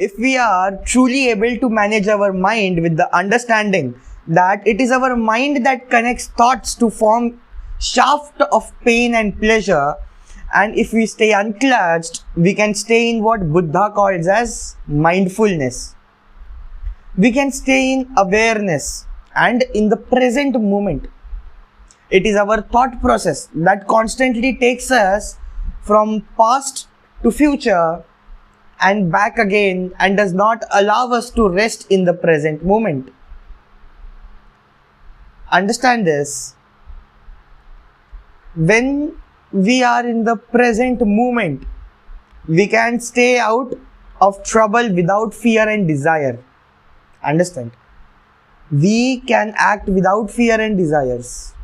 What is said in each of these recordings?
if we are truly able to manage our mind with the understanding that it is our mind that connects thoughts to form shaft of pain and pleasure, and if we stay unclutched, we can stay in what Buddha calls as mindfulness. We can stay in awareness and in the present moment. It is our thought process that constantly takes us from past to future and back again and does not allow us to rest in the present moment. Understand this. When we are in the present moment, we can stay out of trouble without fear and desire. Understand? We can act without fear and desires.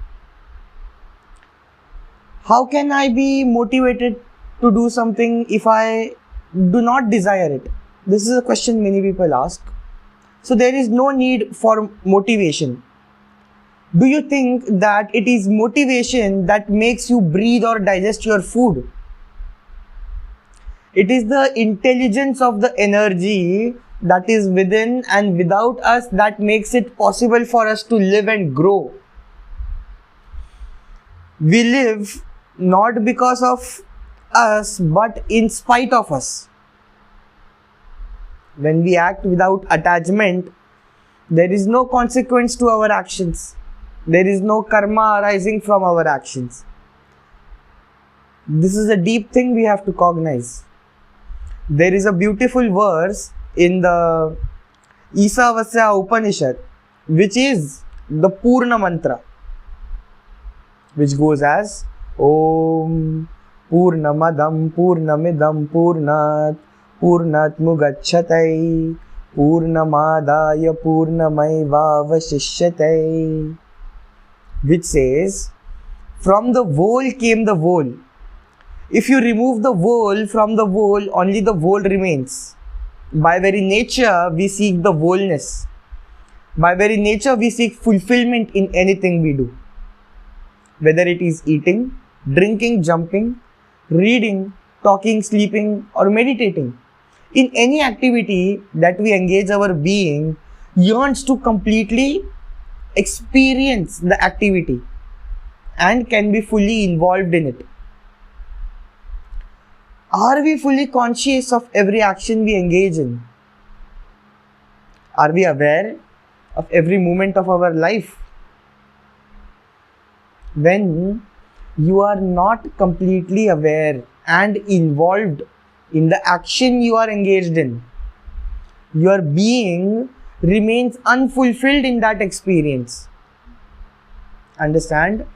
How can I be motivated to do something if I do not desire it? This is a question many people ask. So there is no need for motivation. Do you think that it is motivation that makes you breathe or digest your food? It is the intelligence of the energy that is within and without us that makes it possible for us to live and grow. We live not because of us but in spite of us. When we act without attachment, there is no consequence to our actions. There is no karma arising from our actions. This is a deep thing we have to cognize. There is a beautiful verse in the Isavasya Upanishad, which is the Purna Mantra, which goes as Om Purnamadam Purnamidam Purnat Purnat Mugacchatai Purnamadaya Purnamaivavashishyate, which says, from the whole came the whole. If you remove the whole from the whole, only the whole remains. By very nature, we seek the wholeness. By very nature, we seek fulfillment in anything we do. Whether it is eating, drinking, jumping, reading, talking, sleeping, or meditating. In any activity that we engage, our being yearns to completely experience the activity and can be fully involved in it. Are we fully conscious of every action we engage in? Are we aware of every moment of our life? When you are not completely aware and involved in the action you are engaged in, your being remains unfulfilled in that experience. Understand?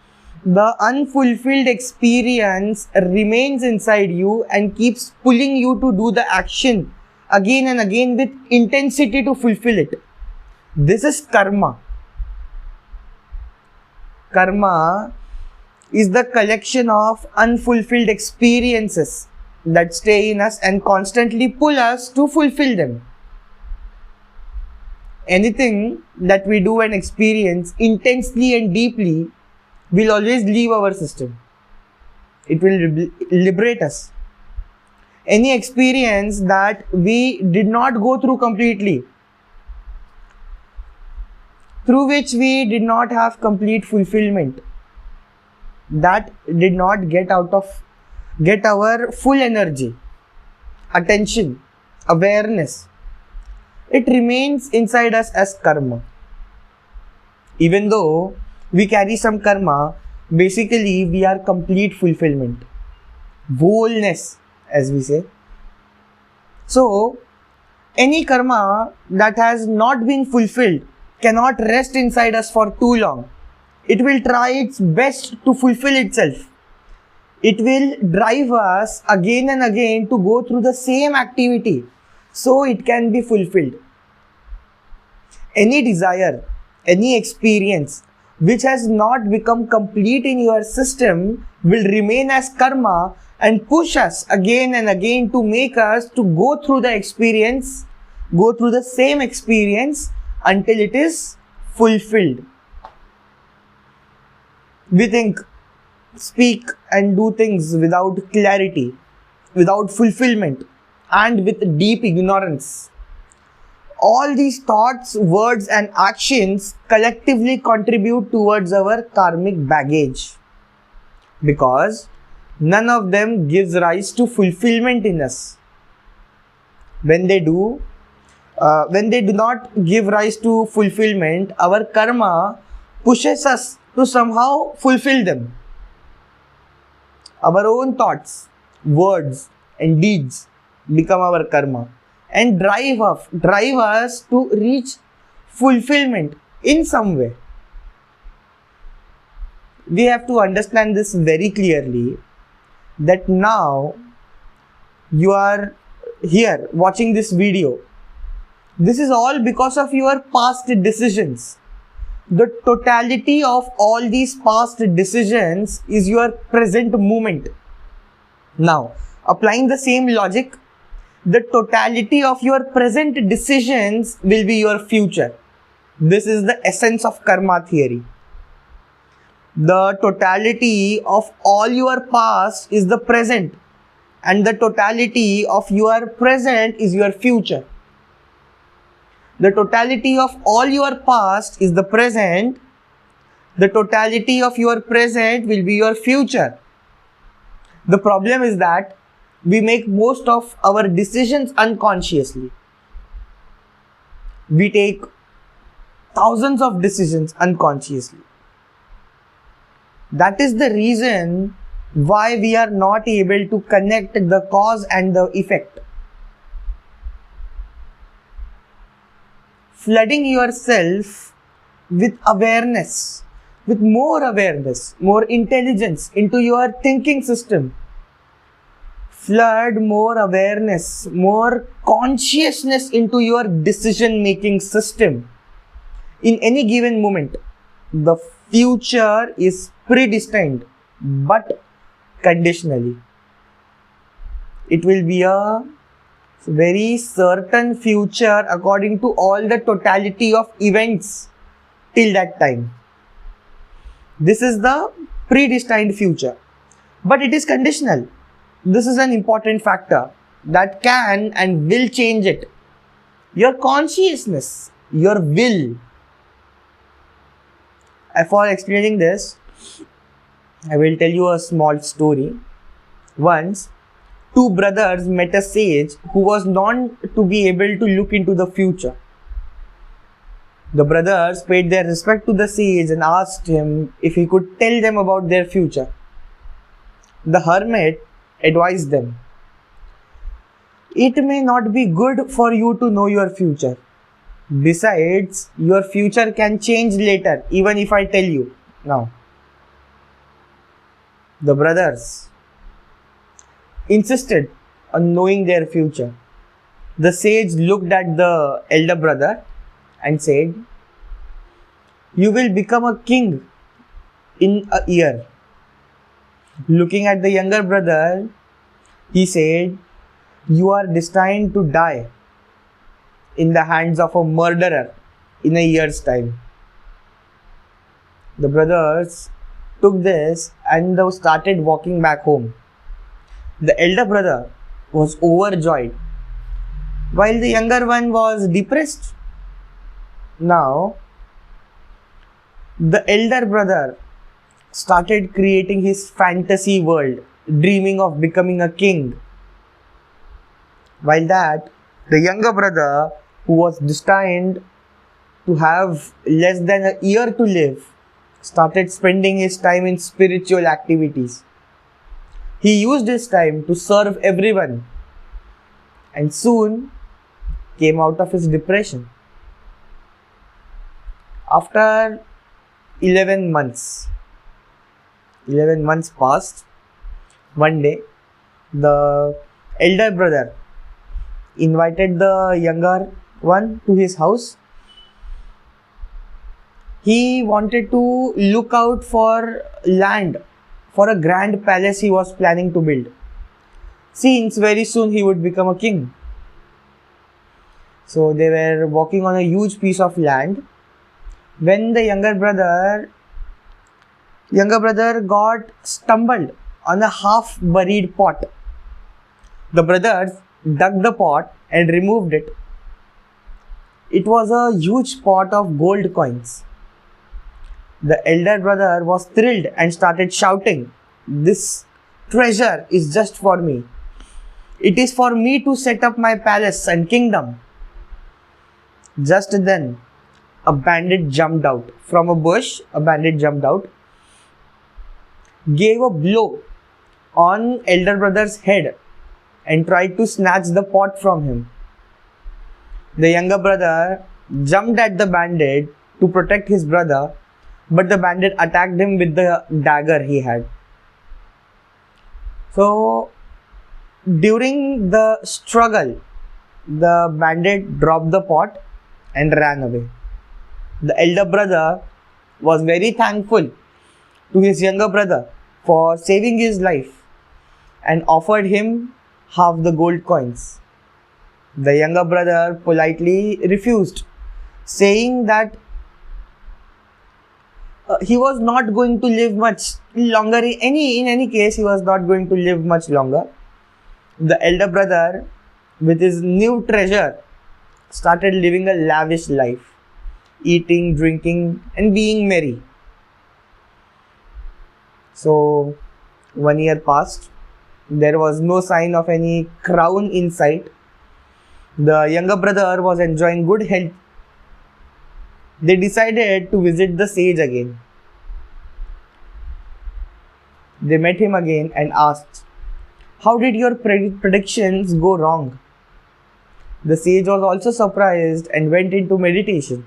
The unfulfilled experience remains inside you and keeps pulling you to do the action again and again with intensity to fulfill it. This is karma. Karma is the collection of unfulfilled experiences that stay in us and constantly pull us to fulfill them. Anything that we do and experience intensely and deeply will always leave our system. It will liberate us. Any experience that we did not go through completely, through which we did not have complete fulfillment, that did not get our full energy, attention, awareness, it remains inside us as karma. Even though we carry some karma, basically we are complete fulfillment, wholeness, as we say. So, any karma that has not been fulfilled cannot rest inside us for too long. It will try its best to fulfill itself. It will drive us again and again to go through the same activity so it can be fulfilled. Any desire, any experience which has not become complete in your system will remain as karma and push us again and again to make us to go through the experience, go through the same experience until it is fulfilled. We think, speak and do things without clarity, without fulfillment, and with deep ignorance. All these thoughts, words, and actions collectively contribute towards our karmic baggage, because none of them gives rise to fulfillment in us. When they do not give rise to fulfillment, our karma pushes us to somehow fulfill them. Our own thoughts, words, and deeds become our karma and drive us to reach fulfillment in some way. We have to understand this very clearly, that now you are here watching this video. This is all because of your past decisions. The totality of all these past decisions is your present moment. Now, applying the same logic, the totality of your present decisions will be your future. This is the essence of karma theory. The totality of all your past is the present, and the totality of your present is your future. The totality of all your past is the present. The totality of your present will be your future. The problem is that we make most of our decisions unconsciously. We take thousands of decisions unconsciously. That is the reason why we are not able to connect the cause and the effect. Flooding yourself with awareness, with more awareness, more intelligence into your thinking system. Flood more awareness, more consciousness into your decision-making system. In any given moment, the future is predestined, but conditionally. It will be a very certain future according to all the totality of events till that time. This is the predestined future, but it is conditional. This is an important factor that can and will change it. Your consciousness, your will. For explaining this, I will tell you a small story. Once, two brothers met a sage who was known to be able to look into the future. The brothers paid their respect to the sage and asked him if he could tell them about their future. The hermit advised them, "It may not be good for you to know your future. Besides, your future can change later, even if I tell you now." The brothers insisted on knowing their future. The sage looked at the elder brother and said, "You will become a king in a year." Looking at the younger brother, he said, "You are destined to die in the hands of a murderer in a year's time." The brothers took this and they started walking back home. The elder brother was overjoyed, while the younger one was depressed. Now, the elder brother started creating his fantasy world, dreaming of becoming a king. While that, the younger brother, who was destined to have less than a year to live, started spending his time in spiritual activities. He used his time to serve everyone and soon came out of his depression. After 11 months passed. One day, the elder brother invited the younger one to his house. He wanted to look out for land for a grand palace he was planning to build, since very soon he would become a king. So they were walking on a huge piece of land when the younger brother got stumbled on a half buried pot. The brothers dug the pot and removed it. It was a huge pot of gold coins. The elder brother was thrilled and started shouting, "This treasure is just for me. It is for me to set up my palace and kingdom." Just then, a bandit jumped out. From a bush, a bandit jumped out, gave a blow on elder brother's head and tried to snatch the pot from him. The younger brother jumped at the bandit to protect his brother, but the bandit attacked him with the dagger he had. So, during the struggle, the bandit dropped the pot and ran away. The elder brother was very thankful to his younger brother for saving his life and offered him half the gold coins. The younger brother politely refused, saying that he was not going to live much longer. In any case, he was not going to live much longer. The elder brother, with his new treasure, started living a lavish life, eating, drinking, and being merry. So, 1 year passed. There was no sign of any crown in sight. The younger brother was enjoying good health. They decided to visit the sage again. They met him again and asked, "How did your predictions go wrong?" The sage was also surprised and went into meditation.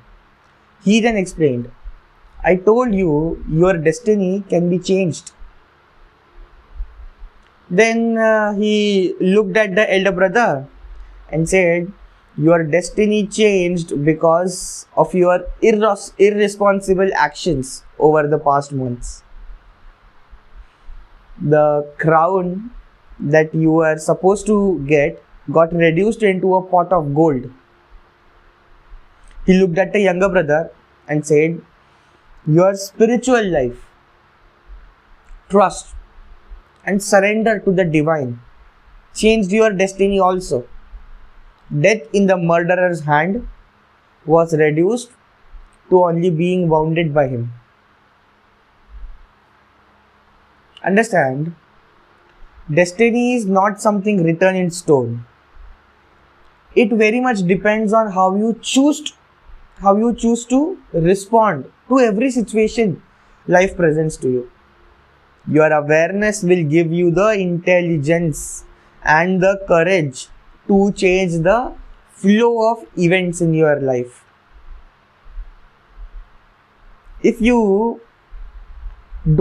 He then explained, "I told you your destiny can be changed." Then he looked at the elder brother and said, "Your destiny changed because of your irresponsible actions over the past months. The crown that you were supposed to get got reduced into a pot of gold." He looked at the younger brother and said, "Your spiritual life, trust, and surrender to the divine changed your destiny also. Death in the murderer's hand was reduced to only being wounded by him." Understand, destiny is not something written in stone. It very much depends on how you choose to respond to every situation life presents to you. Your awareness will give you the intelligence and the courage to change the flow of events in your life. If you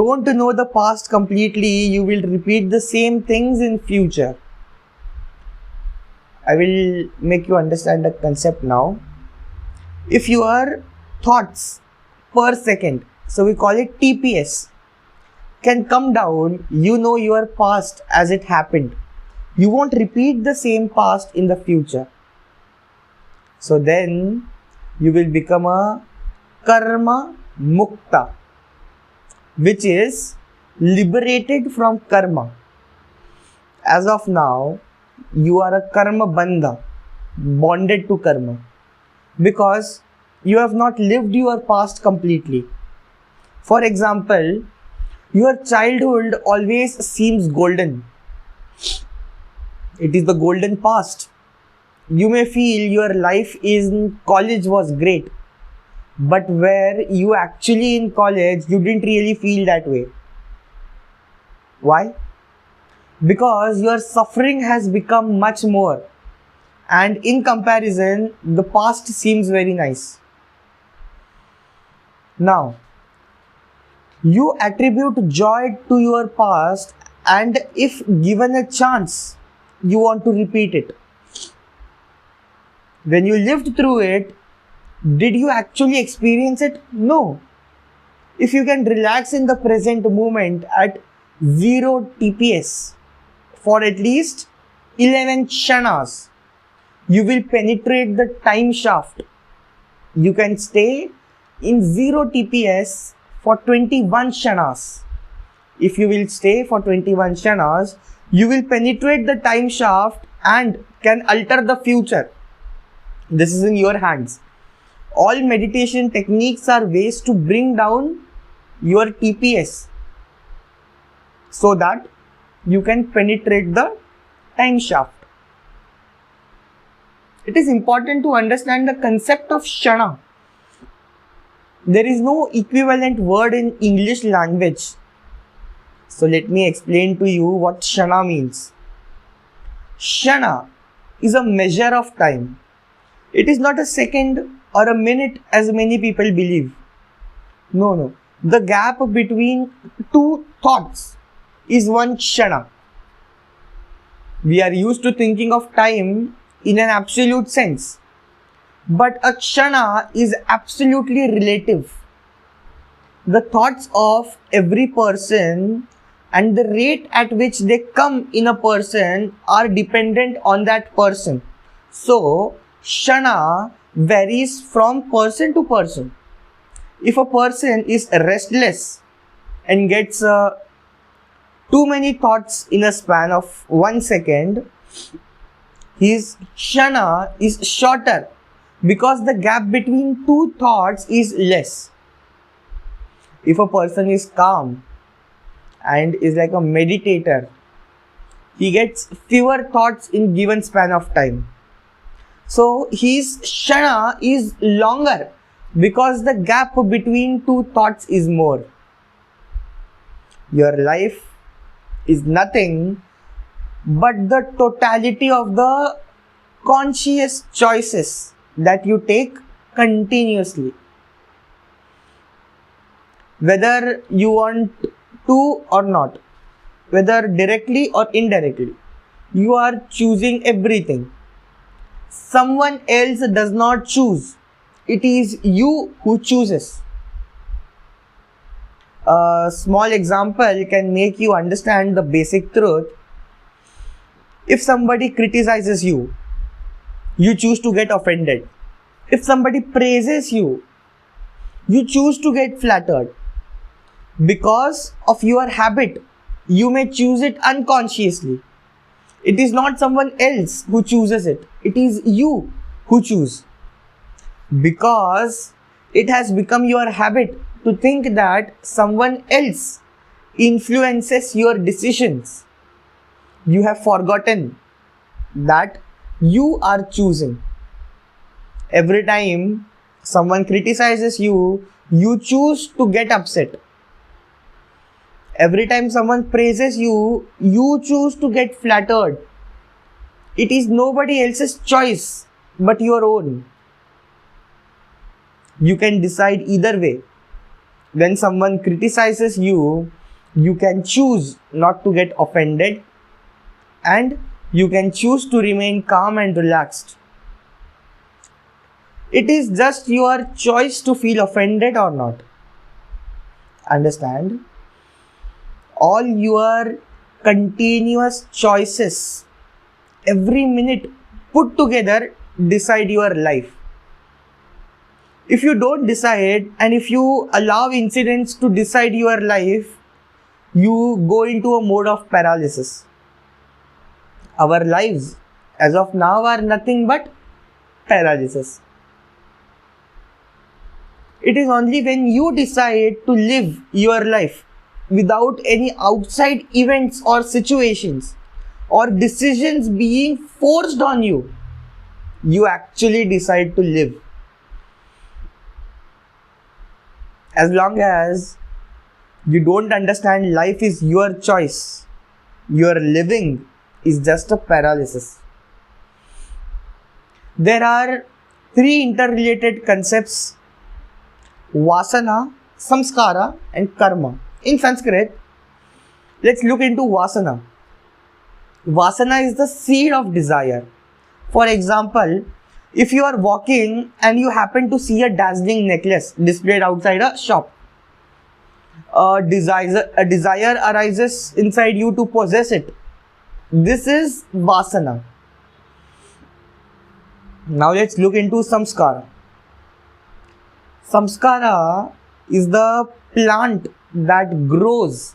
don't know the past completely, you will repeat the same things in future. I will make you understand the concept now. If your thoughts per second, so we call it TPS, can come down, you know your past as it happened. You won't repeat the same past in the future. So then you will become a karma mukta, which is liberated from karma. As of now, you are a karma bandha, bonded to karma, because you have not lived your past completely. For example, your childhood always seems golden. It is the golden past. You may feel your life in college was great, but where you actually in college, you didn't really feel that way. Why? Because your suffering has become much more, and in comparison, the past seems very nice. Now, you attribute joy to your past, and if given a chance, you want to repeat it. When you lived through it, did you actually experience it? No. If you can relax in the present moment at 0 TPS for at least 11 kshanas, you will penetrate the time shaft. You can stay in 0 TPS for 21 kshanas. If you will stay for 21 kshanas, you will penetrate the time shaft and can alter the future. This is in your hands. All meditation techniques are ways to bring down your TPS so that you can penetrate the time shaft. It is important to understand the concept of Shana. There is no equivalent word in English language. So let me explain to you what Shana means. Shana is a measure of time. It is not a second or a minute as many people believe. No. The gap between two thoughts is one Shana. We are used to thinking of time in an absolute sense. But a Kshana is absolutely relative. The thoughts of every person and the rate at which they come in a person are dependent on that person. So, Kshana varies from person to person. If a person is restless and gets too many thoughts in a span of 1 second, his Kshana is shorter because the gap between two thoughts is less. If a person is calm and is like a meditator, he gets fewer thoughts in given span of time. So his Kshana is longer because the gap between two thoughts is more. Your life is nothing but the totality of the conscious choices that you take continuously. Whether you want to or not, whether directly or indirectly, you are choosing everything. Someone else does not choose. It is you who chooses. A small example can make you understand the basic truth. If somebody criticizes you, you choose to get offended. If somebody praises you, you choose to get flattered. Because of your habit, you may choose it unconsciously. It is not someone else who chooses it. It is you who choose. Because it has become your habit to think that someone else influences your decisions, you have forgotten that you are choosing. Every time someone criticizes you, you choose to get upset. Every time someone praises you, you choose to get flattered. It is nobody else's choice but your own. You can decide either way. When someone criticizes you, you can choose not to get offended, and you can choose to remain calm and relaxed. It is just your choice to feel offended or not. Understand? All your continuous choices, every minute put together, decide your life. If you don't decide and if you allow incidents to decide your life, you go into a mode of paralysis. Our lives as of now are nothing but paralysis. It is only when you decide to live your life without any outside events or situations or decisions being forced on you, you actually decide to live. As long as you don't understand life is your choice, your living is just a paralysis. There are three interrelated concepts: Vasana, Samskara and Karma. In Sanskrit, let's look into Vasana. Vasana is the seed of desire. For example, if you are walking and you happen to see a dazzling necklace displayed outside a shop, a desire arises inside you to possess it. This is Vasana. Now let's look into Samskara. Samskara is the plant that grows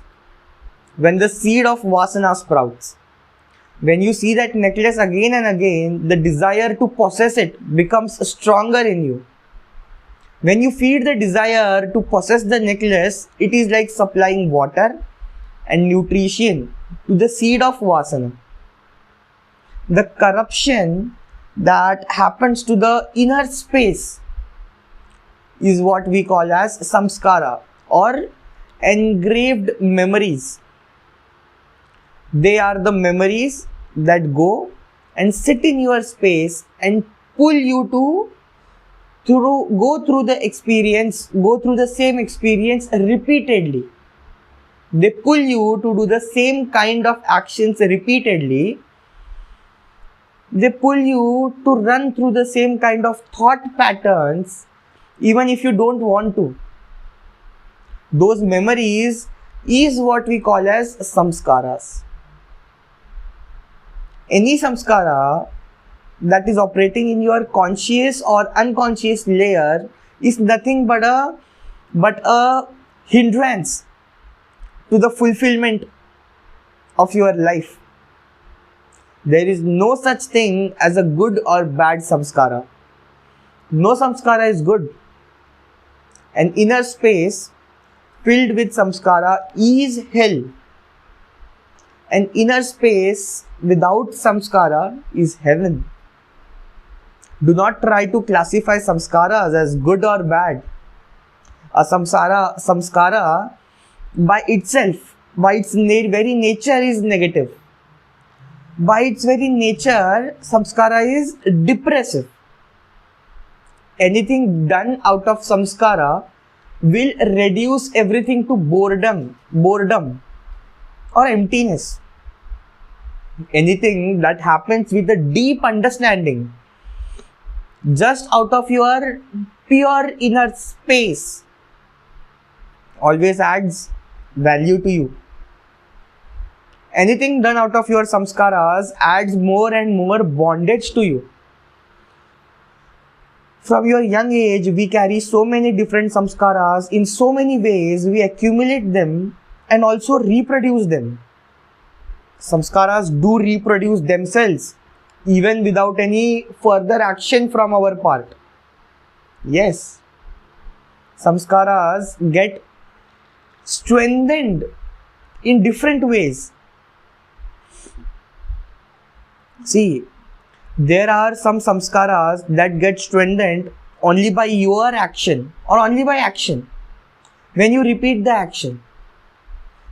when the seed of Vasana sprouts. When you see that necklace again and again, the desire to possess it becomes stronger in you. When you feed the desire to possess the necklace, it is like supplying water and nutrition to the seed of vasana. The corruption that happens to the inner space is what we call as samskara or engraved memories. They are the memories that go and sit in your space and pull you to go through the same experience repeatedly. They pull you to do the same kind of actions repeatedly. They pull you to run through the same kind of thought patterns even if you don't want to. Those memories is what we call as samskaras. Any samskara that is operating in your conscious or unconscious layer is nothing but a hindrance to the fulfillment of your life. There is no such thing as a good or bad samskara. No samskara is good. An inner space filled with samskara is hell. An inner space without samskara is heaven. Do not try to classify samskaras as good or bad. A samskara by itself, by its very nature is negative. By its very nature, samskara is depressive. Anything done out of samskara will reduce everything to boredom or emptiness. Anything that happens with a deep understanding, just out of your pure inner space, always adds value to you. Anything done out of your samskaras adds more and more bondage to you. From your young age, we carry so many different samskaras. In so many ways, we accumulate them and also reproduce them. Samskaras do reproduce themselves even without any further action from our part. Yes, samskaras get strengthened in different ways. See, there are some samskaras that get strengthened only by your action or only by action. When you repeat the action,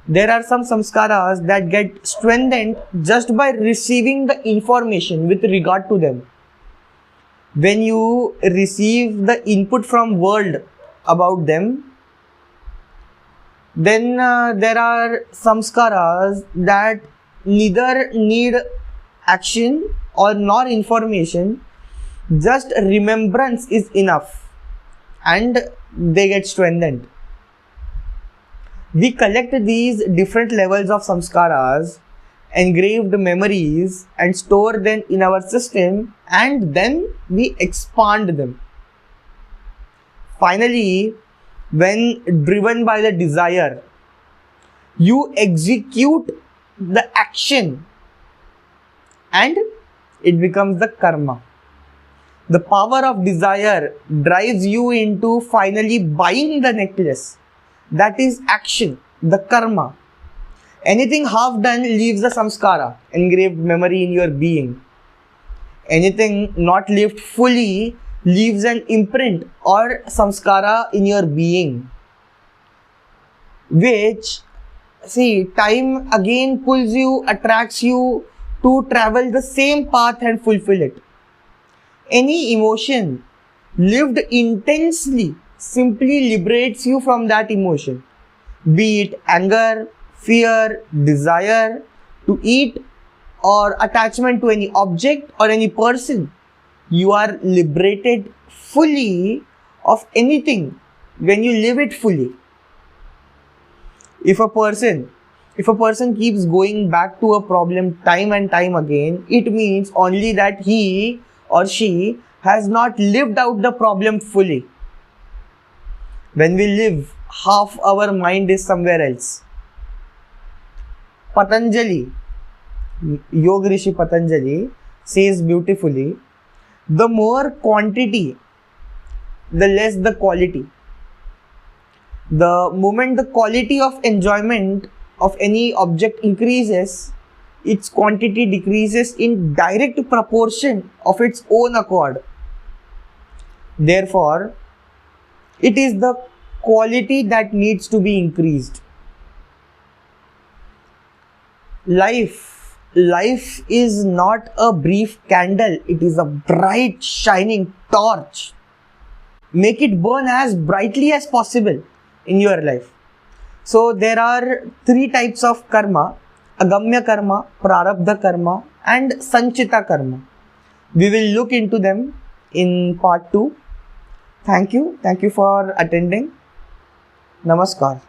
there are some samskaras that get strengthened just by receiving the information with regard to them. When you receive the input from world about them, then there are samskaras that neither need action or nor information, just remembrance is enough and they get strengthened. We collect these different levels of samskaras, engraved memories, and store them in our system, and then we expand them. Finally, when driven by the desire, you execute the action and it becomes the karma. The power of desire drives you into finally buying the necklace. That is action, the karma. Anything half done leaves a samskara, engraved memory in your being. Anything not lived fully leaves an imprint or samskara in your being, which, see, time again pulls you, attracts you to travel the same path and fulfill it. Any emotion lived intensely simply liberates you from that emotion, be it anger, fear, desire to eat, or attachment to any object or any person. You are liberated fully of anything when you live it fully. If a person keeps going back to a problem time and time again, it means only that he or she has not lived out the problem fully. When we live, half our mind is somewhere else. Patanjali Yoga Rishi Patanjali says beautifully, the more quantity, the less the quality. The moment the quality of enjoyment of any object increases, its quantity decreases in direct proportion of its own accord. Therefore, it is the quality that needs to be increased. Life is not a brief candle, it is a bright shining torch. Make it burn as brightly as possible in your life. So there are three types of karma: agamya karma, prarabdha karma, and sanchita karma. We will look into them in part 2. Thank you for attending. Namaskar.